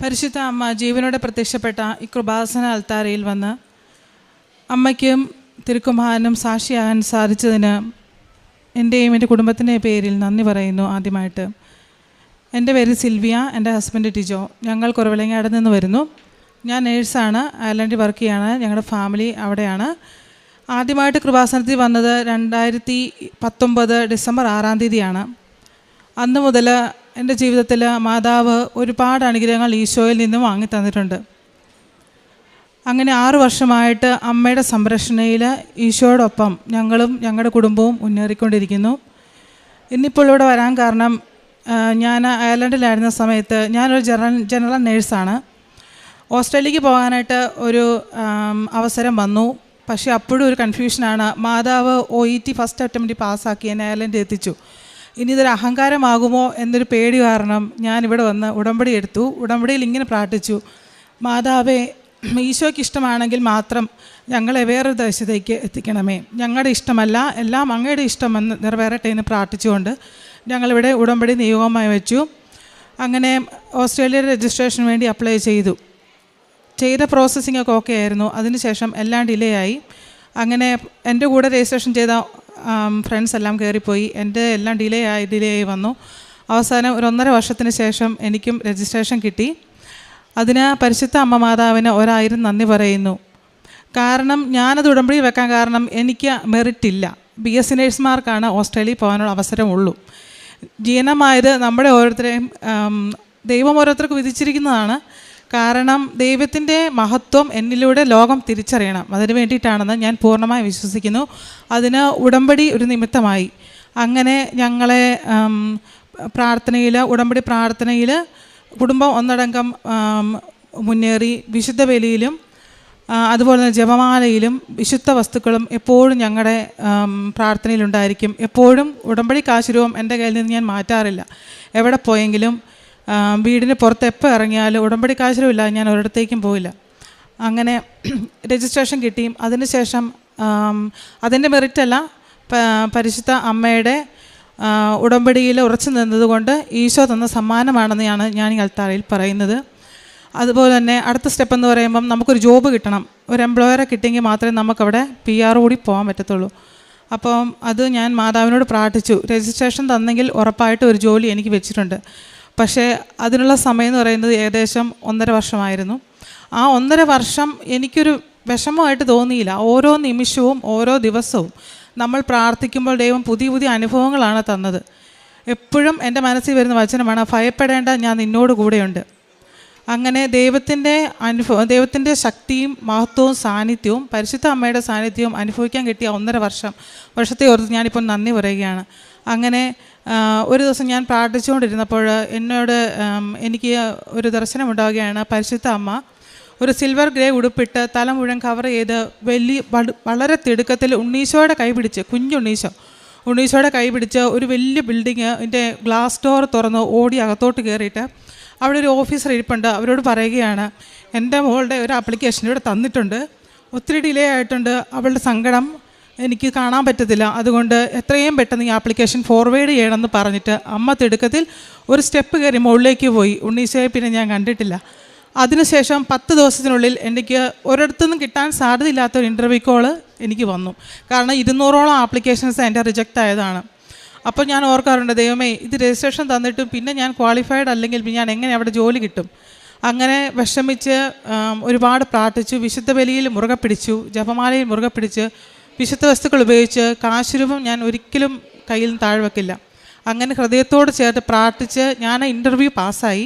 പരിശുദ്ധ അമ്മ ജീവനോടെ പ്രത്യക്ഷപ്പെട്ട ഈ കൃപാസന അൽത്താരയിൽ വന്ന് അമ്മയ്ക്കും തിരുക്കുമാരനും സാക്ഷിയാകാൻ സാധിച്ചതിന് എൻ്റെയും എൻ്റെ കുടുംബത്തിൻ്റെ പേരിൽ നന്ദി പറയുന്നു. ആദ്യമായിട്ട് എൻ്റെ പേര് സിൽവിയ, എൻ്റെ ഹസ്ബൻഡ് ടിജോ. ഞങ്ങൾ കുറവിലങ്ങാട് നിന്ന് വരുന്നു. ഞാൻ നേഴ്സാണ്, അയർലൻഡിൽ വർക്ക് ചെയ്യാണ്. ഞങ്ങളുടെ ഫാമിലി അവിടെയാണ്. ആദ്യമായിട്ട് കൃപാസനത്തിൽ വന്നത് 2019 ഡിസംബർ 6-ാം തീയതിയാണ്. അന്ന് മുതൽ എൻ്റെ ജീവിതത്തിൽ മാതാവ് ഒരുപാട് അനുഗ്രഹങ്ങൾ ഈശോയിൽ നിന്നും വാങ്ങി തന്നിട്ടുണ്ട്. അങ്ങനെ 6 വർഷമായിട്ട് അമ്മയുടെ സംരക്ഷണയിൽ ഈശോയോടൊപ്പം ഞങ്ങളും ഞങ്ങളുടെ കുടുംബവും മുന്നേറിക്കൊണ്ടിരിക്കുന്നു. ഇന്നിപ്പോൾ ഇവിടെ വരാൻ കാരണം, ഞാൻ അയർലൻഡിലായിരുന്ന സമയത്ത് ഞാനൊരു ജനറൽ നേഴ്സാണ്. ഓസ്ട്രേലിയക്ക് പോകാനായിട്ട് ഒരു അവസരം വന്നു. പക്ഷേ അപ്പോഴും ഒരു കൺഫ്യൂഷനാണ്. മാതാവ് OET ഫസ്റ്റ് അറ്റംപ്റ്റ് പാസ്സാക്കി എന്നെ അയർലൻഡിൽ എത്തിച്ചു. ഇനി ഇതൊരു അഹങ്കാരമാകുമോ എന്നൊരു പേടി കാരണം ഞാനിവിടെ വന്ന് ഉടമ്പടി എടുത്തു. ഉടമ്പടിയിൽ ഇങ്ങനെ പ്രാർത്ഥിച്ചു: മാതാവേ, ഈശോയ്ക്ക് ഇഷ്ടമാണെങ്കിൽ മാത്രം ഞങ്ങളെ വേറൊരു ദേശത്തേക്ക് എത്തിക്കണമേ. ഞങ്ങളുടെ ഇഷ്ടമല്ല, എല്ലാം അങ്ങയുടെ ഇഷ്ടമെന്ന് നിറവേറട്ടെ എന്ന് പ്രാർത്ഥിച്ചുകൊണ്ട് ഞങ്ങളിവിടെ ഉടമ്പടി നിയോഗമായി വെച്ചു. അങ്ങനെ ഓസ്ട്രേലിയയുടെ രജിസ്ട്രേഷന് വേണ്ടി അപ്ലൈ ചെയ്ത പ്രോസസ്സിംഗ് ഒക്കെ ഓക്കെ ആയിരുന്നു. അതിനുശേഷം എല്ലാം ഡിലേ ആയി. അങ്ങനെ എൻ്റെ കൂടെ രജിസ്ട്രേഷൻ ചെയ്ത ഫ്രണ്ട്സ് എല്ലാം കയറിപ്പോയി. എൻ്റെ എല്ലാം ഡിലേ ആയി വന്നു. അവസാനം ഒരു 1.5 വർഷത്തിന് ശേഷം എനിക്കും രജിസ്ട്രേഷൻ കിട്ടി. അതിന് പരിശുദ്ധ അമ്മ മാതാവിന് 1000 നന്ദി പറയുന്നു. കാരണം ഞാനത് ഉടമ്പടി വെക്കാൻ കാരണം എനിക്ക് മെറിറ്റ് ഇല്ല. BSc നേഴ്സുമാർക്കാണ് ഓസ്ട്രേലിയയിൽ പോകാനുള്ള അവസരമുള്ളൂ. ജീവനമായത് നമ്മുടെ ഓരോരുത്തരെയും ദൈവം ഓരോരുത്തർക്ക് വിധിച്ചിരിക്കുന്നതാണ്. കാരണം ദൈവത്തിൻ്റെ മഹത്വം എന്നിലൂടെ ലോകം തിരിച്ചറിയണം. അതിന് വേണ്ടിയിട്ടാണെന്ന് ഞാൻ പൂർണ്ണമായി വിശ്വസിക്കുന്നു. അതിന് ഉടമ്പടി ഒരു നിമിത്തമായി. അങ്ങനെ ഞങ്ങളെ ഉടമ്പടി പ്രാർത്ഥനയിൽ കുടുംബം ഒന്നടങ്കം മുന്നേറി. വിശുദ്ധ ബലിയിലും അതുപോലെ തന്നെ ജപമാലയിലും വിശുദ്ധ വസ്തുക്കളും എപ്പോഴും ഞങ്ങളുടെ പ്രാർത്ഥനയിലുണ്ടായിരിക്കും. എപ്പോഴും ഉടമ്പടി കാശുരൂപം എൻ്റെ കയ്യിൽ നിന്ന് ഞാൻ മാറ്റാറില്ല. എവിടെ പോയെങ്കിലും വീടിന് പുറത്ത് എപ്പോൾ ഇറങ്ങിയാലും ഉടമ്പടി കാശുരൂപമില്ല ഞാൻ ഒരിടത്തേക്കും പോയില്ല. അങ്ങനെ രജിസ്ട്രേഷൻ കിട്ടി. അതിനുശേഷം അതിൻ്റെ മെറിറ്റല്ല, പരിശുദ്ധ അമ്മയുടെ ഉടമ്പടിയിൽ ഉറച്ചു നിന്നതുകൊണ്ട് ഈശോ തന്ന സമ്മാനമാണെന്നാണ് ഞാൻ ഈ അൽത്താരയിൽ പറയുന്നത്. അതുപോലെ തന്നെ അടുത്ത സ്റ്റെപ്പ് എന്ന് പറയുമ്പം നമുക്കൊരു ജോബ് കിട്ടണം. ഒരു എംപ്ലോയറെ കിട്ടിയെങ്കിൽ മാത്രമേ നമുക്കവിടെ PR കൂടി പോകാൻ പറ്റത്തുള്ളൂ. അപ്പം അത് ഞാൻ മാതാവിനോട് പ്രാർത്ഥിച്ചു. രജിസ്ട്രേഷൻ തന്നെങ്കിൽ ഉറപ്പായിട്ട് ഒരു ജോലി എനിക്ക് വെച്ചിട്ടുണ്ട്. പക്ഷേ അതിനുള്ള സമയം എന്ന് പറയുന്നത് ഏകദേശം 1.5 വർഷമായിരുന്നു. ആ 1.5 വർഷം എനിക്കൊരു വിഷമമായിട്ട് തോന്നിയില്ല. ഓരോ നിമിഷവും ഓരോ ദിവസവും നമ്മൾ പ്രാർത്ഥിക്കുമ്പോൾ ദൈവം പുതിയ പുതിയ അനുഭവങ്ങളാണ് തന്നത്. എപ്പോഴും എൻ്റെ മനസ്സിൽ വരുന്ന വചനമാണ്: ഭയപ്പെടേണ്ട, ഞാൻ നിന്നോട് കൂടെയുണ്ട്. അങ്ങനെ ദൈവത്തിൻ്റെ ശക്തിയും മഹത്വവും സാന്നിധ്യവും പരിശുദ്ധ അമ്മയുടെ സാന്നിധ്യവും അനുഭവിക്കാൻ കിട്ടിയ 1.5 വർഷത്തെ ഓർത്ത് ഞാനിപ്പോൾ നന്ദി പറയുകയാണ്. അങ്ങനെ ഒരു ദിവസം ഞാൻ പ്രാർത്ഥിച്ചുകൊണ്ടിരുന്നപ്പോൾ എനിക്ക് ഒരു ദർശനമുണ്ടാവുകയാണ്. പരിശുദ്ധ അമ്മ ഒരു സിൽവർ ഗ്രേ ഉടുപ്പിട്ട് തല മുഴുവൻ കവർ ചെയ്ത് വളരെ തിടുക്കത്തിൽ ഉണ്ണീശോയുടെ കൈ പിടിച്ച്, ഉണ്ണീശോയുടെ കൈ പിടിച്ച് ഒരു വലിയ ബിൽഡിങ്ങിൻ്റെ ഗ്ലാസ് ഡോർ തുറന്ന് ഓടി അകത്തോട്ട് കയറിയിട്ട് അവിടെ ഒരു ഓഫീസർ ഇരിപ്പുണ്ട്. അവരോട് പറയുകയാണ്: എൻ്റെ മോളുടെ ഒരു ആപ്ലിക്കേഷൻ ഇവിടെ തന്നിട്ടുണ്ട്, ഒത്തിരി ഡിലേ ആയിട്ടുണ്ട്, അവളുടെ സങ്കടം എനിക്ക് കാണാൻ പറ്റത്തില്ല, അതുകൊണ്ട് എത്രയും പെട്ടെന്ന് ഈ ആപ്ലിക്കേഷൻ ഫോർവേഡ് ചെയ്യണമെന്ന് പറഞ്ഞിട്ട് അമ്മ തിടുക്കത്തിൽ ഒരു സ്റ്റെപ്പ് കയറി മുകളിലേക്ക് പോയി. ഉണ്ണീശോയെ പിന്നെ ഞാൻ കണ്ടിട്ടില്ല. അതിനുശേഷം 10 ദിവസത്തിനുള്ളിൽ എനിക്ക് ഒരിടത്തുനിന്നും കിട്ടാൻ സാധ്യതയില്ലാത്തൊരു ഇൻ്റർവ്യൂ കോള് എനിക്ക് വന്നു. കാരണം 200ഓളം ആപ്ലിക്കേഷൻസ് എൻ്റെ റിജക്റ്റ് ആയതാണ്. അപ്പോൾ ഞാൻ ഓർക്കാറുണ്ട്, ദൈവമേ, ഇത് രജിസ്ട്രേഷൻ തന്നിട്ടും പിന്നെ ഞാൻ ക്വാളിഫൈഡ് അല്ലെങ്കിൽ ഞാൻ എങ്ങനെ അവിടെ ജോലി കിട്ടും? അങ്ങനെ വിഷമിച്ച് ഒരുപാട് പ്രാർത്ഥിച്ചു. വിശുദ്ധ ബലിയിൽ മുറുകെ പിടിച്ചു, ജപമാലയിൽ മുറുകെ പിടിച്ച്, വിശുദ്ധ വസ്തുക്കൾ ഉപയോഗിച്ച് കാശുരൂപം ഞാൻ ഒരിക്കലും കയ്യിൽ നിന്ന് താഴെ വയ്ക്കില്ല. അങ്ങനെ ഹൃദയത്തോട് ചേർത്ത് പ്രാർത്ഥിച്ച് ഞാൻ ഇൻ്റർവ്യൂ പാസ്സായി.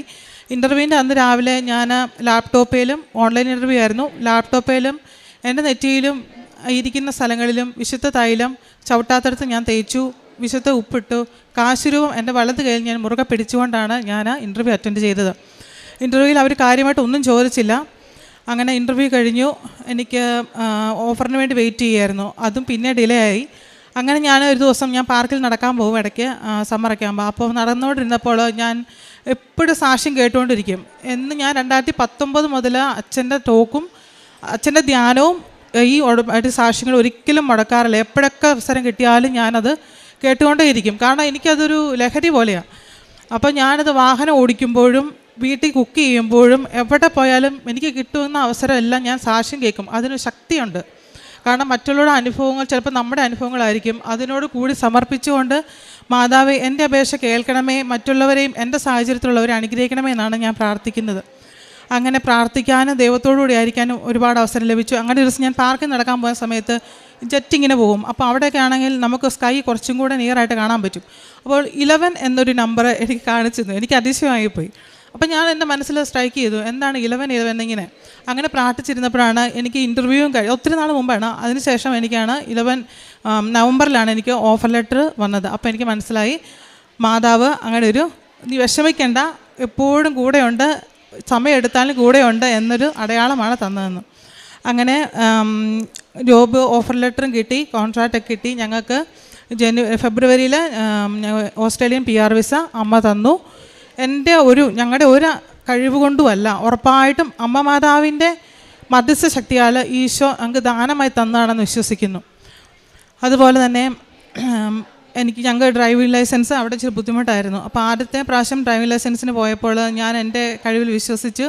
ഇൻ്റർവ്യൂവിൻ്റെ അന്ന് രാവിലെ ഞാൻ ലാപ്ടോപ്പിലും, ഓൺലൈൻ ഇൻ്റർവ്യൂ ആയിരുന്നു, ലാപ്ടോപ്പിലും എൻ്റെ നെറ്റിയിലും ഇരിക്കുന്ന സ്ഥലങ്ങളിലും വിശുദ്ധ തൈലം ചവിട്ടാത്തടത്ത് ഞാൻ തേച്ചു, വിശുദ്ധ ഉപ്പിട്ടു. കാശുരൂപം എൻ്റെ വലത് കയ്യിൽ ഞാൻ മുറുകെ പിടിച്ചുകൊണ്ടാണ് ഞാൻ ഇൻ്റർവ്യൂ അറ്റൻഡ് ചെയ്തത്. ഇൻ്റർവ്യൂവിൽ അവർ കാര്യമായിട്ട് ഒന്നും ചോദിച്ചില്ല. അങ്ങനെ ഇൻ്റർവ്യൂ കഴിഞ്ഞു. എനിക്ക് ഓഫറിന് വേണ്ടി വെയിറ്റ് ചെയ്യുമായിരുന്നു. അതും പിന്നെ ഡിലേ ആയി. അങ്ങനെ ഞാൻ ഒരു ദിവസം പാർക്കിൽ നടക്കാൻ പോകും ഇടയ്ക്ക്, സമ്മറൊക്കെ ആകുമ്പോൾ. അപ്പോൾ നടന്നുകൊണ്ടിരുന്നപ്പോൾ ഞാൻ എപ്പോഴും സാക്ഷ്യം കേട്ടുകൊണ്ടിരിക്കും. ഞാൻ 2019 മുതൽ അച്ഛൻ്റെ ടോക്കും അച്ഛൻ്റെ ധ്യാനവും ഈ സാക്ഷ്യങ്ങൾ ഒരിക്കലും മുടക്കാറില്ല. എപ്പോഴൊക്കെ അവസരം കിട്ടിയാലും ഞാനത് കേട്ടുകൊണ്ടേയിരിക്കും. കാരണം എനിക്കതൊരു ലഹരി പോലെയാണ്. അപ്പോൾ ഞാനത് വാഹനം ഓടിക്കുമ്പോഴും വീട്ടിൽ കുക്ക് ചെയ്യുമ്പോഴും എവിടെ പോയാലും എനിക്ക് കിട്ടുന്ന അവസരമെല്ലാം ഞാൻ സാക്ഷ്യം കേൾക്കും. അതിന് ശക്തിയുണ്ട്. കാരണം മറ്റുള്ളവരുടെ അനുഭവങ്ങൾ ചിലപ്പോൾ നമ്മുടെ അനുഭവങ്ങളായിരിക്കും. അതിനോട് കൂടി സമർപ്പിച്ചുകൊണ്ട് മാതാവേ എൻ്റെ അപേക്ഷ കേൾക്കണമേ, മറ്റുള്ളവരെയും എൻ്റെ സാഹചര്യത്തിലുള്ളവരെ അനുഗ്രഹിക്കണമേ എന്നാണ് ഞാൻ പ്രാർത്ഥിക്കുന്നത്. അങ്ങനെ പ്രാർത്ഥിക്കാനും ദൈവത്തോടുകൂടി ആയിരിക്കാനും ഒരുപാട് അവസരം ലഭിച്ചു. അങ്ങനെ ഒരു ദിവസം ഞാൻ പാർക്കിൽ നടക്കാൻ പോകുന്ന സമയത്ത് ജെറ്റിങ്ങനെ പോകും. അപ്പോൾ അവിടെയൊക്കെ ആണെങ്കിൽ നമുക്ക് സ്കൈ കുറച്ചും കൂടെ നിയറായിട്ട് കാണാൻ പറ്റും. അപ്പോൾ 11 എന്നൊരു നമ്പർ എനിക്ക് കാണിച്ചിരുന്നു. എനിക്ക് അതിശയമായിപ്പോയി. അപ്പോൾ ഞാൻ എൻ്റെ മനസ്സിൽ സ്ട്രൈക്ക് ചെയ്തു, എന്താണ് 11 എന്നിങ്ങനെ. അങ്ങനെ പ്രാർത്ഥിച്ചിരുന്നപ്പോഴാണ് എനിക്ക് ഇൻ്റർവ്യൂവും ഒത്തിരി നാൾ മുമ്പാണ്. അതിനുശേഷം എനിക്കാണ് 11 നവംബറിലാണ് എനിക്ക് ഓഫർ ലെറ്റർ വന്നത്. അപ്പോൾ എനിക്ക് മനസ്സിലായി മാതാവ് അങ്ങനെ ഒരു നീ വിഷമിക്കേണ്ട, എപ്പോഴും കൂടെയുണ്ട്, സമയം എടുത്താലും കൂടെയുണ്ട് എന്നൊരു അടയാളമാണ് തന്നതെന്ന്. അങ്ങനെ ജോബ് ഓഫർ ലെറ്ററും കിട്ടി, കോൺട്രാക്റ്റൊക്കെ കിട്ടി. ഞങ്ങൾക്ക് ഫെബ്രുവരിയിൽ ഓസ്ട്രേലിയൻ PR വിസ അമ്മ തന്നു. ഞങ്ങളുടെ ഒരു കഴിവ് കൊണ്ടുമല്ല, ഉറപ്പായിട്ടും അമ്മ മാതാവിൻ്റെ മധ്യസ്ഥ ശക്തിയാൽ ഈശോ ഞങ്ങൾക്ക് ദാനമായി തന്നതാണെന്ന് വിശ്വസിക്കുന്നു. അതുപോലെ തന്നെ ഞങ്ങൾ ഡ്രൈവിംഗ് ലൈസൻസ് അവിടെ ഇച്ചിരി ബുദ്ധിമുട്ടായിരുന്നു. അപ്പോൾ ആദ്യത്തെ പ്രാവശ്യം ഡ്രൈവിംഗ് ലൈസൻസിന് പോയപ്പോൾ ഞാൻ എൻ്റെ കഴിവിൽ വിശ്വസിച്ച്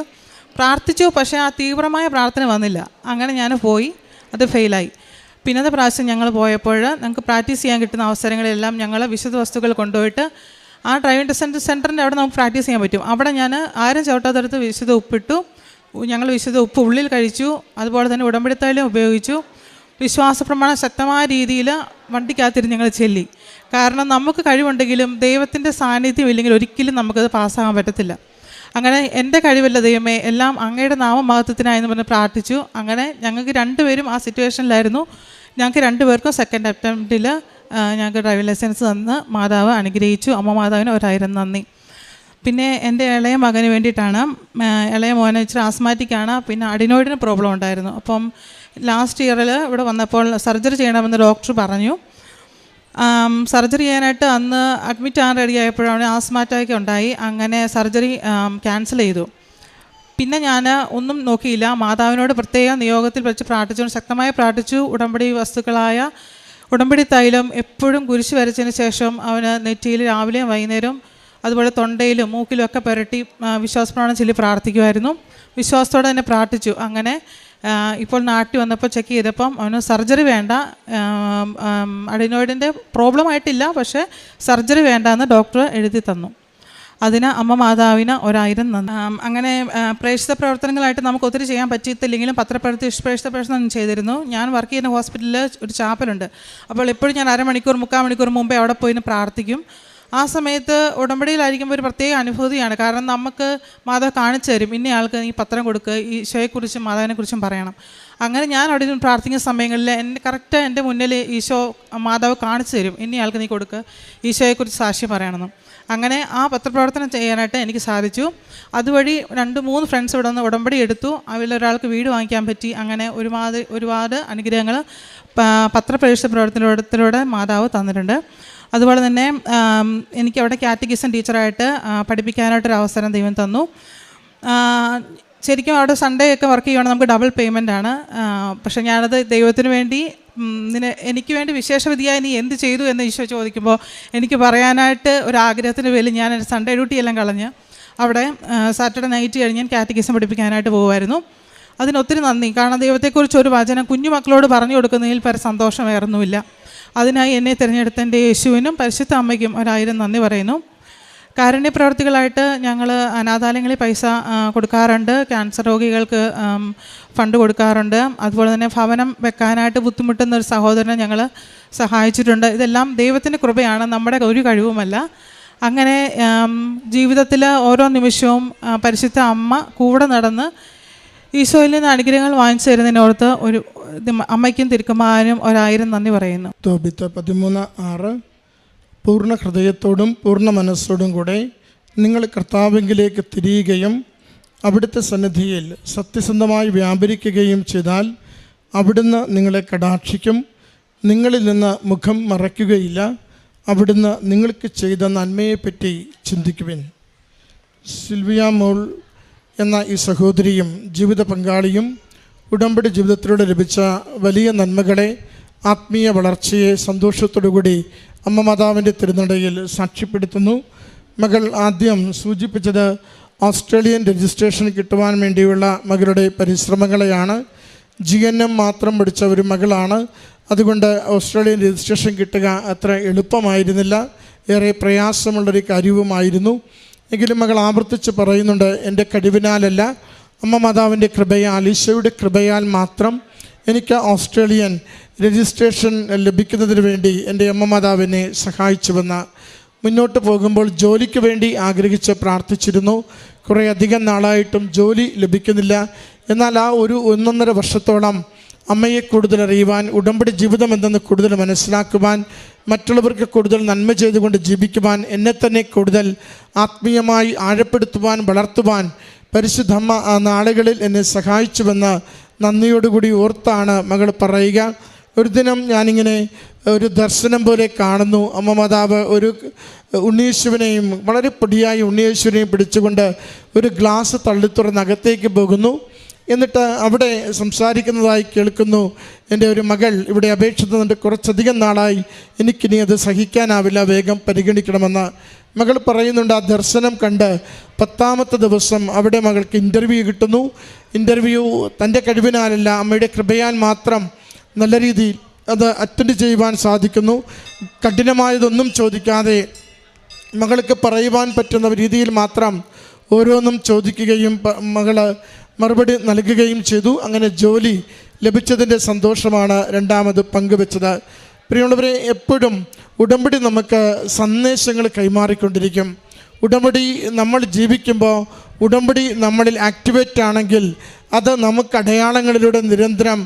പ്രാർത്ഥിച്ചു. പക്ഷേ ആ തീവ്രമായ പ്രാർത്ഥന വന്നില്ല. അങ്ങനെ ഞാൻ പോയി, അത് ഫെയിലായി. പിന്നത്തെ പ്രാവശ്യം ഞങ്ങൾ പോയപ്പോൾ ഞങ്ങൾക്ക് പ്രാക്ടീസ് ചെയ്യാൻ കിട്ടുന്ന അവസരങ്ങളെല്ലാം ഞങ്ങൾ വിശുദ്ധ വസ്തുക്കൾ കൊണ്ടുപോയിട്ട് ആ ഡ്രൈവിംഗ് ടെസ്റ്റ് സെൻറ്ററിൻ്റെ അവിടെ നമുക്ക് പ്രാക്ടീസ് ചെയ്യാൻ പറ്റും. അവിടെ ഞാൻ ആരും ചവിട്ടാത്തടുത്ത് വിശുദ്ധ ഉപ്പിട്ടു. ഞങ്ങൾ വിശുദ്ധ ഉപ്പ് ഉള്ളിൽ കഴിച്ചു. അതുപോലെ തന്നെ ഉടമ്പടി തൈലം ഉപയോഗിച്ചു. വിശ്വാസ പ്രമാണം ശക്തമായ രീതിയിൽ വണ്ടിക്കകത്തിരുന്ന് ഞങ്ങൾ ചെല്ലി. കാരണം നമുക്ക് കഴിവുണ്ടെങ്കിലും ദൈവത്തിൻ്റെ സാന്നിധ്യം ഇല്ലെങ്കിൽ ഒരിക്കലും നമുക്കത് പാസ്സാകാൻ പറ്റത്തില്ല. അങ്ങനെ എൻ്റെ കഴിവല്ല ദൈവമേ, എല്ലാം അങ്ങയുടെ നാമമഹത്വത്തിനായെന്ന് പറഞ്ഞ് പ്രാർത്ഥിച്ചു. അങ്ങനെ ഞങ്ങൾക്ക് 2 പേരും ആ സിറ്റുവേഷനിലായിരുന്നു. ഞങ്ങൾക്ക് 2 പേർക്കും സെക്കൻഡ് അറ്റംപ്റ്റിൽ ഞങ്ങൾക്ക് ഡ്രൈവിംഗ് ലൈസൻസ് തന്ന് മാതാവ് അനുഗ്രഹിച്ചു. അമ്മ മാതാവിന് 1000 നന്ദി. പിന്നെ എൻ്റെ ഇളയ മകന് വേണ്ടിയിട്ടാണ്. ഇളയ മോനെ ഇച്ചിരി ആസ്മാറ്റിക്കാണ്, പിന്നെ അഡിനോയിഡിന് പ്രോബ്ലം ഉണ്ടായിരുന്നു. അപ്പം ലാസ്റ്റ് ഇയറിൽ ഇവിടെ വന്നപ്പോൾ സർജറി ചെയ്യണമെന്ന് ഡോക്ടർ പറഞ്ഞു. സർജറി ചെയ്യാനായിട്ട് അന്ന് അഡ്മിറ്റ് ആകാൻ റെഡി ആയപ്പോഴാണ് ആസ്മാറ്റൊക്കെ ഉണ്ടായി. അങ്ങനെ സർജറി ക്യാൻസൽ ചെയ്തു. പിന്നെ ഞാൻ ഒന്നും നോക്കിയില്ല, മാതാവിനോട് പ്രത്യേക നിയോഗത്തിൽ വെച്ച് പ്രാർത്ഥിച്ചു, ശക്തമായി പ്രാർത്ഥിച്ചു. ഉടമ്പടി വസ്തുക്കളായ ഉടമ്പടി തൈലം എപ്പോഴും കുരിശ് വരച്ചതിന് ശേഷം അവന് നെറ്റിയിൽ രാവിലെയും വൈകുന്നേരം, അതുപോലെ തൊണ്ടയിലും മൂക്കിലും ഒക്കെ പുരട്ടി വിശ്വാസപ്രമാണം ചൊല്ലി പ്രാർത്ഥിക്കുമായിരുന്നു. വിശ്വാസത്തോടെ തന്നെ പ്രാർത്ഥിച്ചു. അങ്ങനെ ഇപ്പോൾ നാട്ടിൽ വന്നപ്പോൾ ചെക്ക് ചെയ്തപ്പം അവന് സർജറി വേണ്ട, അഡിനോയിഡിൻ്റെ പ്രോബ്ലം ആയിട്ടില്ല, പക്ഷേ സർജറി വേണ്ടെന്ന് ഡോക്ടർ എഴുതി തന്നു. അതിന് അമ്മ മാതാവിന് 1000 നന്ദി. അങ്ങനെ പ്രേക്ഷിത പ്രവർത്തനങ്ങളായിട്ട് നമുക്ക് ഒത്തിരി ചെയ്യാൻ പറ്റിയിട്ടില്ലെങ്കിലും പ്രേക്ഷിത പ്രവർത്തനം ചെയ്തിരുന്നു. ഞാൻ വർക്ക് ചെയ്യുന്ന ഹോസ്പിറ്റലിൽ ഒരു ചാപ്പലുണ്ട്. അപ്പോൾ എപ്പോഴും ഞാൻ 1/2 മണിക്കൂർ 3/4 മണിക്കൂർ മുമ്പേ അവിടെ പോയി പ്രാർത്ഥിക്കും. ആ സമയത്ത് ഉടമ്പടിയിലായിരിക്കുമ്പോൾ ഒരു പ്രത്യേക അനുഭൂതിയാണ്. കാരണം നമുക്ക് മാതാവ് കാണിച്ചു തരും, ഇന്ന ആൾക്ക് നീ പത്രം കൊടുക്കുക, ഈശോയെക്കുറിച്ചും മാതാവിനെക്കുറിച്ചും പറയണം. അങ്ങനെ ഞാൻ അവിടെ നിന്ന് പ്രാർത്ഥിക്കുന്ന സമയങ്ങളിൽ എൻ്റെ മുന്നിൽ ഈശോ മാതാവ് കാണിച്ചു തരും, ഇന്ന ആൾക്ക് നീ കൊടുക്കുക, ഈശോയെക്കുറിച്ച് സാക്ഷ്യം പറയണമെന്നും. അങ്ങനെ ആ പത്രപ്രവർത്തനം ചെയ്യാനായിട്ട് എനിക്ക് സാധിച്ചു. അതുവഴി 2-3 ഫ്രണ്ട്സ് ഇവിടെ നിന്ന് ഉടമ്പടി എടുത്തു. അവരിലൊരാൾക്ക് വീട് വാങ്ങിക്കാൻ പറ്റി. അങ്ങനെ ഒരുപാട് അനുഗ്രഹങ്ങൾ പത്രപ്രേക്ഷിത പ്രവർത്തനത്തിലൂടെ മാതാവ് തന്നിട്ടുണ്ട്. അതുപോലെ തന്നെ എനിക്ക് അവിടെ കാറ്റഗിസം ടീച്ചറായിട്ട് പഠിപ്പിക്കാനായിട്ടൊരു അവസരം ദൈവം തന്നു. ശരിക്കും അവിടെ സൺഡേ ഒക്കെ വർക്ക് ചെയ്യുകയാണെങ്കിൽ നമുക്ക് ഡബിൾ പേയ്മെൻ്റ് ആണ്. പക്ഷേ ഞാനത് ദൈവത്തിന് വേണ്ടി എനിക്ക് വേണ്ടി വിശേഷവിധിയായി നീ എന്ത് ചെയ്തു എന്ന് ഈശോ ചോദിക്കുമ്പോൾ എനിക്ക് പറയാനായിട്ട് ഒരാഗ്രഹത്തിന് പേരിൽ ഞാൻ സൺഡേ ഡ്യൂട്ടിയെല്ലാം കളഞ്ഞ് അവിടെ സാറ്റർഡേ നൈറ്റ് കഴിഞ്ഞ് ഞാൻ കാറ്റഗിസം പഠിപ്പിക്കാനായിട്ട് പോകുമായിരുന്നു. അതിനൊത്തിരി നന്ദി. കാരണം ദൈവത്തെക്കുറിച്ച് ഒരു വചനം കുഞ്ഞുമക്കളോട് പറഞ്ഞു കൊടുക്കുന്നതിൽ പര സന്തോഷം വേറൊന്നുമില്ല. അതിനായി എന്നെ തിരഞ്ഞെടുത്ത എൻ്റെ യേശുവിനും പരിശുദ്ധ അമ്മയ്ക്കും 1000 നന്ദി പറയുന്നു. കാരുണ്യപ്രവർത്തികളായിട്ട് ഞങ്ങൾ അനാഥാലയങ്ങളിൽ പൈസ കൊടുക്കാറുണ്ട്, ക്യാൻസർ രോഗികൾക്ക് ഫണ്ട് കൊടുക്കാറുണ്ട്. അതുപോലെ തന്നെ ഭവനം വെക്കാനായിട്ട് ബുദ്ധിമുട്ടുന്ന ഒരു സഹോദരനെ ഞങ്ങൾ സഹായിച്ചിട്ടുണ്ട്. ഇതെല്ലാം ദൈവത്തിൻ്റെ കൃപയാണ്, നമ്മുടെ ഒരു കഴിവുമല്ല. അങ്ങനെ ജീവിതത്തിൽ ഓരോ നിമിഷവും പരിശുദ്ധ അമ്മ കൂടെ നടന്ന് ഈശോയിൽ നിന്ന് അനുഗ്രഹങ്ങൾ വാങ്ങിച്ചു തരുന്നതിനോർത്ത് ഒരു അമ്മയ്ക്കും തിരുക്കുമാരനും 1000 നന്ദി പറയുന്നു. തോബിത്ത് 13:6 പൂർണ്ണ ഹൃദയത്തോടും പൂർണ്ണ മനസ്സോടും കൂടെ നിങ്ങൾ കർത്താവിലേക്ക് തിരിയുകയും അവിടുത്തെ സന്നിധിയിൽ സത്യസന്ധമായി വ്യാപരിക്കുകയും ചെയ്താൽ അവിടുന്ന് നിങ്ങളെ കടാക്ഷിക്കും, നിങ്ങളിൽ നിന്ന് മുഖം മറയ്ക്കുകയില്ല. അവിടുന്ന് നിങ്ങൾക്ക് ചെയ്ത നന്മയെപ്പറ്റി ചിന്തിക്കുവിൻ. സിൽവിയ മോൾ എന്ന ഈ സഹോദരിയും ജീവിത പങ്കാളിയും ഉടമ്പടി ജീവിതത്തിലൂടെ ലഭിച്ച വലിയ നന്മകളെ, ആത്മീയ വളർച്ചയെ സന്തോഷത്തോടുകൂടി അമ്മ മാതാവിൻ്റെ തിരുനടയിൽ സാക്ഷ്യപ്പെടുത്തുന്നു. മകൾ ആദ്യം സൂചിപ്പിച്ചത് ഓസ്ട്രേലിയൻ രജിസ്ട്രേഷൻ കിട്ടുവാൻ വേണ്ടിയുള്ള മകളുടെ പരിശ്രമങ്ങളെയാണ്. GNM മാത്രം പഠിച്ച ഒരു മകളാണ്. അതുകൊണ്ട് ഓസ്ട്രേലിയൻ രജിസ്ട്രേഷൻ കിട്ടുക അത്ര എളുപ്പമായിരുന്നില്ല, ഏറെ പ്രയാസമുള്ളൊരു കാര്യവുമായിരുന്നു. എങ്കിലും മകൾ ആവർത്തിച്ച് പറയുന്നുണ്ട്, എൻ്റെ കഴിവിനാലല്ല, അമ്മ മാതാവിൻ്റെ കൃപയാൽ, ഈശോയുടെ കൃപയാൽ മാത്രം എനിക്ക് ഓസ്ട്രേലിയൻ രജിസ്ട്രേഷൻ ലഭിക്കുന്നതിന് വേണ്ടി എൻ്റെ അമ്മ മാതാവിനെ സഹായിച്ചുവെന്ന്. മുന്നോട്ട് പോകുമ്പോൾ ജോലിക്ക് വേണ്ടി ആഗ്രഹിച്ച് പ്രാർത്ഥിച്ചിരുന്നു. കുറേ അധികം നാളായിട്ടും ജോലി ലഭിക്കുന്നില്ല. എന്നാൽ ആ ഒരു 1.5 വർഷത്തോളം അമ്മയെ കൂടുതൽ അറിയുവാൻ, ഉടമ്പടി ജീവിതം എന്തെന്ന് കൂടുതൽ മനസ്സിലാക്കുവാൻ, മറ്റുള്ളവർക്ക് കൂടുതൽ നന്മ ചെയ്തുകൊണ്ട് ജീവിക്കുവാൻ, എന്നെ തന്നെ കൂടുതൽ ആത്മീയമായി ആഴപ്പെടുത്തുവാൻ, വളർത്തുവാൻ പരിശുദ്ധമ്മ ആ നാളുകളിൽ എന്നെ സഹായിച്ചുവെന്ന് നന്ദിയോടുകൂടി ഓർത്താണ് മകൾ പറയുക. ഒരു ദിനം ഞാനിങ്ങനെ ഒരു ദർശനം പോലെ കാണുന്നു. അമ്മ മാതാവ് ഒരു ഉണ്ണിയേശുവിനെയും, വളരെ പൊടിയായ ഉണ്ണിയേശുവിനെയും പിടിച്ചുകൊണ്ട് ഒരു ഗ്ലാസ് തള്ളിത്തുറന്ന് അകത്തേക്ക് പോകുന്നു. എന്നിട്ട് അവിടെ സംസാരിക്കുന്നതായി കേൾക്കുന്നു. എൻ്റെ ഒരു മകൾ ഇവിടെ അപേക്ഷിക്കുന്നുണ്ട്, കുറച്ചധികം നാളായി, എനിക്കിനി അത് സഹിക്കാനാവില്ല, വേഗം പരിഗണിക്കണമെന്ന് മകൾ പറയുന്നുണ്ട്. ആ ദർശനം കണ്ട് 10ാമത്തെ ദിവസം അവിടെ മകൾക്ക് ഇൻ്റർവ്യൂ കിട്ടുന്നു. ഇൻ്റർവ്യൂ തൻ്റെ കഴിവിനാലല്ല, അമ്മയുടെ കൃപയാൽ മാത്രം നല്ല രീതിയിൽ അത് അറ്റൻഡ് ചെയ്യുവാൻ സാധിക്കുന്നു. കഠിനമായതൊന്നും ചോദിക്കാതെ മകൾക്ക് പറയുവാൻ പറ്റുന്ന രീതിയിൽ മാത്രം ഓരോന്നും ചോദിക്കുകയും മകൾ മറുപടി നൽകുകയും ചെയ്തു. അങ്ങനെ ജോലി ലഭിച്ചതിൻ്റെ സന്തോഷമാണ് രണ്ടാമത് പങ്കുവെച്ചത്. പ്രിയമുള്ളവരെ, എപ്പോഴും ഉടമ്പടി നമുക്ക് സന്ദേശങ്ങൾ കൈമാറിക്കൊണ്ടിരിക്കും. ഉടമ്പടി നമ്മൾ ജീവിക്കുമ്പോൾ ഉടമ്പടി നമ്മളിൽ ആക്ടിവേറ്റ് ആണെങ്കിൽ അത് നമുക്ക് അടയാളങ്ങളിലൂടെ നിരന്തരം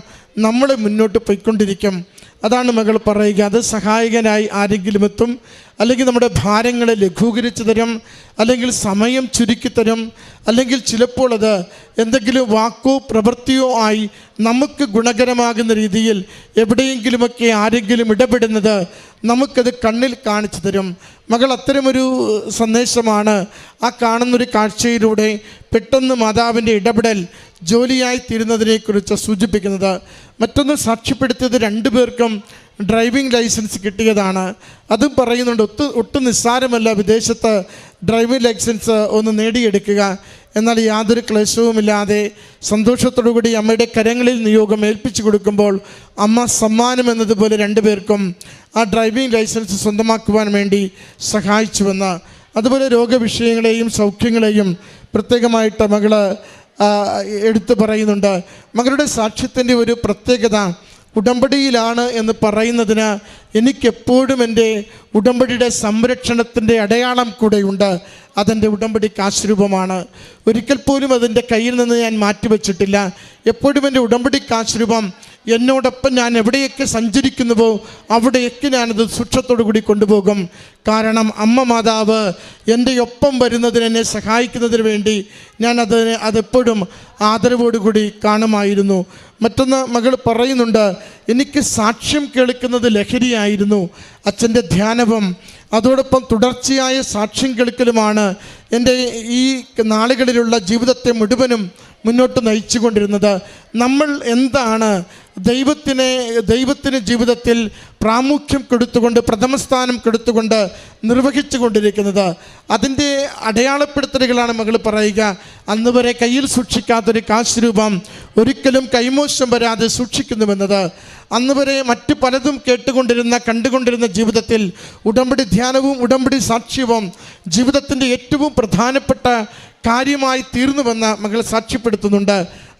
നമ്മൾ മുന്നോട്ട് പോയിക്കൊണ്ടിരിക്കും. അതാണ് മകൾ പറയുക. അത് സഹായകനായി ആരെങ്കിലും എത്തും, അല്ലെങ്കിൽ നമ്മുടെ ഭാരങ്ങളെ ലഘൂകരിച്ച് തരും, അല്ലെങ്കിൽ സമയം ചുരുക്കിത്തരും, അല്ലെങ്കിൽ ചിലപ്പോൾ അത് എന്തെങ്കിലും വാക്കോ പ്രവൃത്തിയോ ആയി നമുക്ക് ഗുണകരമാകുന്ന രീതിയിൽ എവിടെയെങ്കിലുമൊക്കെ ആരെങ്കിലും ഇടപെടുന്നത് നമുക്കത് കണ്ണിൽ കാണിച്ചു തരും. മകൾ അത്തരമൊരു സന്ദേശമാണ് ആ കാണുന്നൊരു കാഴ്ചയിലൂടെ പെട്ടെന്ന് മാതാവിൻ്റെ ഇടപെടൽ ജോലിയായി തീരുന്നതിനെക്കുറിച്ച് സൂചിപ്പിക്കുന്നത്. മറ്റൊന്ന് സാക്ഷ്യപ്പെടുത്തിയത് 2 പേർക്കും ഡ്രൈവിംഗ് ലൈസൻസ് കിട്ടിയതാണ്. അതും പറയുന്നുണ്ട്, ഒട്ടും നിസ്സാരമല്ല വിദേശത്ത് ഡ്രൈവിംഗ് ലൈസൻസ് ഒന്ന് നേടിയെടുക്കുക. എന്നാൽ യാതൊരു ക്ലേശവുമില്ലാതെ സന്തോഷത്തോടുകൂടി അമ്മയുടെ കരങ്ങളിൽ നിയോഗം ഏൽപ്പിച്ചു കൊടുക്കുമ്പോൾ അമ്മ സമ്മാനം എന്നതുപോലെ 2 പേർക്കും ആ ഡ്രൈവിംഗ് ലൈസൻസ് സ്വന്തമാക്കുവാൻ വേണ്ടി സഹായിച്ചുവെന്ന്. അതുപോലെ രോഗവിഷയങ്ങളെയും സൗഖ്യങ്ങളെയും പ്രത്യേകമായിട്ട് മകൾ എടുത്തു പറയുന്നുണ്ട്. മകളുടെ സാക്ഷ്യത്തിൻ്റെ ഒരു പ്രത്യേകത ഉടമ്പടിയിലാണ് എന്ന് പറയുന്നതിന് എനിക്കെപ്പോഴും എൻ്റെ ഉടമ്പടിയുടെ സംരക്ഷണത്തിൻ്റെ അടയാളം കൂടെയുണ്ട്. അതെൻ്റെ ഉടമ്പടിക്ക് ആശ്രൂപമാണ്. ഒരിക്കൽ പോലും അതിൻ്റെ കയ്യിൽ നിന്ന് ഞാൻ മാറ്റിവെച്ചിട്ടില്ല. എപ്പോഴും എൻ്റെ ഉടമ്പടിക്ക് ആശ്രൂപം എന്നോടൊപ്പം ഞാൻ എവിടെയൊക്കെ സഞ്ചരിക്കുന്നുവോ അവിടെയൊക്കെ ഞാനത് സൂക്ഷ്മത്തോടു കൂടി കൊണ്ടുപോകും. കാരണം അമ്മ മാതാവ് എൻ്റെ ഒപ്പം വരുന്നതിന്, എന്നെ സഹായിക്കുന്നതിന് വേണ്ടി ഞാൻ അതെപ്പോഴും ആദരവോടുകൂടി കാണുമായിരുന്നു. മറ്റൊന്ന് മകൾ പറയുന്നുണ്ട്, എനിക്ക് സാക്ഷ്യം കേൾക്കുന്നത് ലഹരിയായിരുന്നു. അച്ഛൻ്റെ ധ്യാനവും അതോടൊപ്പം തുടർച്ചയായ സാക്ഷ്യം കേൾക്കലുമാണ് എൻ്റെ ഈ നാളുകളിലുള്ള ജീവിതത്തെ മുഴുവനും മുന്നോട്ട് നയിച്ചു കൊണ്ടിരുന്നത്. നമ്മൾ എന്താണ് ദൈവത്തിന് ജീവിതത്തിൽ പ്രാമുഖ്യം കൊടുത്തുകൊണ്ട്, പ്രഥമസ്ഥാനം കൊടുത്തുകൊണ്ട് നിർവഹിച്ചു കൊണ്ടിരിക്കുന്നത്, അതിൻ്റെ അടയാളപ്പെടുത്തലുകളാണ് മകൾ പറയുക. അന്ന് വരെ കയ്യിൽ സൂക്ഷിക്കാത്തൊരു കാശ് രൂപം ഒരിക്കലും കൈമോശം വരാതെ സൂക്ഷിക്കുന്നുവെന്നത്, അന്ന് വരെ മറ്റു പലതും കണ്ടുകൊണ്ടിരുന്ന ജീവിതത്തിൽ ഉടമ്പടി ധ്യാനവും ഉടമ്പടി സാക്ഷ്യവും ജീവിതത്തിൻ്റെ ഏറ്റവും പ്രധാനപ്പെട്ട കാര്യമായി തീർന്നുവെന്ന് മകൾ സാക്ഷ്യപ്പെടുത്തുന്നുണ്ട്.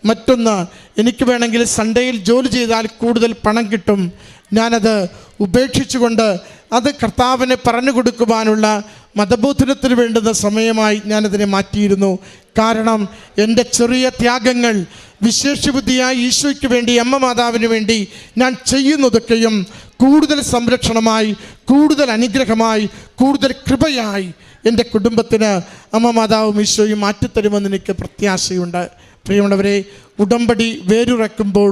മറ്റൊന്ന്, എനിക്ക് വേണമെങ്കിൽ സൺഡേയിൽ ജോലി ചെയ്താൽ കൂടുതൽ പണം കിട്ടും, ഞാനത് ഉപേക്ഷിച്ചുകൊണ്ട് അത് കർത്താവിനെ പറഞ്ഞു കൊടുക്കുവാനുള്ള മതബോധനത്തിന് വേണ്ടുന്ന സമയമായി ഞാനതിനെ മാറ്റിയിരുന്നു. കാരണം എൻ്റെ ചെറിയ ത്യാഗങ്ങൾ വിശേഷബുദ്ധിയായി ഈശോയ്ക്ക് വേണ്ടി, അമ്മ മാതാവിന് വേണ്ടി ഞാൻ ചെയ്യുന്നതൊക്കെയും കൂടുതൽ സംരക്ഷണമായി, കൂടുതൽ അനുഗ്രഹമായി, കൂടുതൽ കൃപയായി എൻ്റെ കുടുംബത്തിന് അമ്മ മാതാവും ഈശോയും മാറ്റിത്തരുമെന്ന് എനിക്ക് പ്രത്യാശയുണ്ട്. പ്രിയമുള്ളവരെ, ഉടമ്പടി വേരുറക്കുമ്പോൾ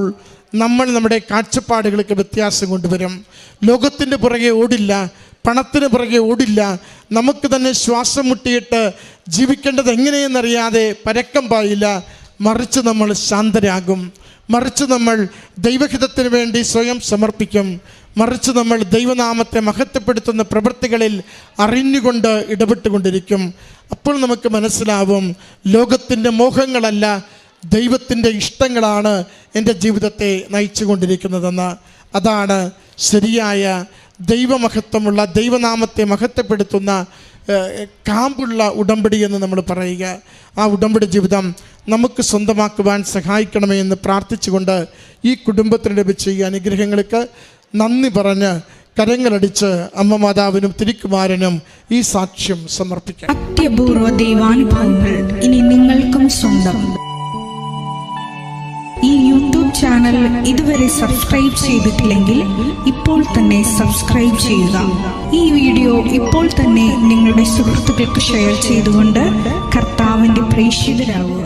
നമ്മൾ നമ്മുടെ കാഴ്ചപ്പാടുകൾക്ക് വ്യത്യാസം കൊണ്ടുവരും. ലോകത്തിൻ്റെ പുറകെ ഓടില്ല, പണത്തിന് പുറകെ ഓടില്ല. നമുക്ക് തന്നെ ശ്വാസം മുട്ടിയിട്ട് ജീവിക്കേണ്ടത് എങ്ങനെയെന്നറിയാതെ പരക്കം പായില്ല. മറിച്ച് നമ്മൾ ശാന്തരാകും. മറിച്ച് നമ്മൾ ദൈവഹിതത്തിന് വേണ്ടി സ്വയം സമർപ്പിക്കും. മറിച്ച് നമ്മൾ ദൈവനാമത്തെ മഹത്വപ്പെടുത്തുന്ന പ്രവൃത്തികളിൽ അറിഞ്ഞുകൊണ്ട് ഇടപെട്ടുകൊണ്ടിരിക്കും. അപ്പോൾ നമുക്ക് മനസ്സിലാവും, ലോകത്തിൻ്റെ മോഹങ്ങളല്ല, ദൈവത്തിൻ്റെ ഇഷ്ടങ്ങളാണ് എൻ്റെ ജീവിതത്തെ നയിച്ചു കൊണ്ടിരിക്കുന്നതെന്ന്. അതാണ് ശരിയായ ദൈവമഹത്വമുള്ള, ദൈവനാമത്തെ മഹത്വപ്പെടുത്തുന്ന കാമ്പുള്ള ഉടമ്പടി എന്ന് നമ്മൾ പറയുക. ആ ഉടമ്പടി ജീവിതം നമുക്ക് സ്വന്തമാക്കുവാൻ സഹായിക്കണമേ എന്ന് പ്രാർത്ഥിച്ചുകൊണ്ട് ഈ കുടുംബത്തിന് ലഭിച്ച ഈ അനുഗ്രഹങ്ങൾക്ക് നന്ദി പറഞ്ഞ് കരങ്ങളടിച്ച് അമ്മ മാതാവിനും തിരുക്കുമാരനും ഈ സാക്ഷ്യം സമർപ്പിക്കാം. അത്യപൂർവ ദൈവാനുഭവങ്ങൾ ഇനി നിങ്ങൾക്കും സ്വന്തം. ഈ യൂട്യൂബ് ചാനൽ ഇതുവരെ സബ്സ്ക്രൈബ് ചെയ്തിട്ടില്ലെങ്കിൽ ഇപ്പോൾ തന്നെ സബ്സ്ക്രൈബ് ചെയ്യുക. ഈ വീഡിയോ ഇപ്പോൾ തന്നെ നിങ്ങളുടെ സുഹൃത്തുക്കൾക്ക് ഷെയർ ചെയ്തുകൊണ്ട് കർത്താവിൻ്റെ പ്രേക്ഷിതരാകുക.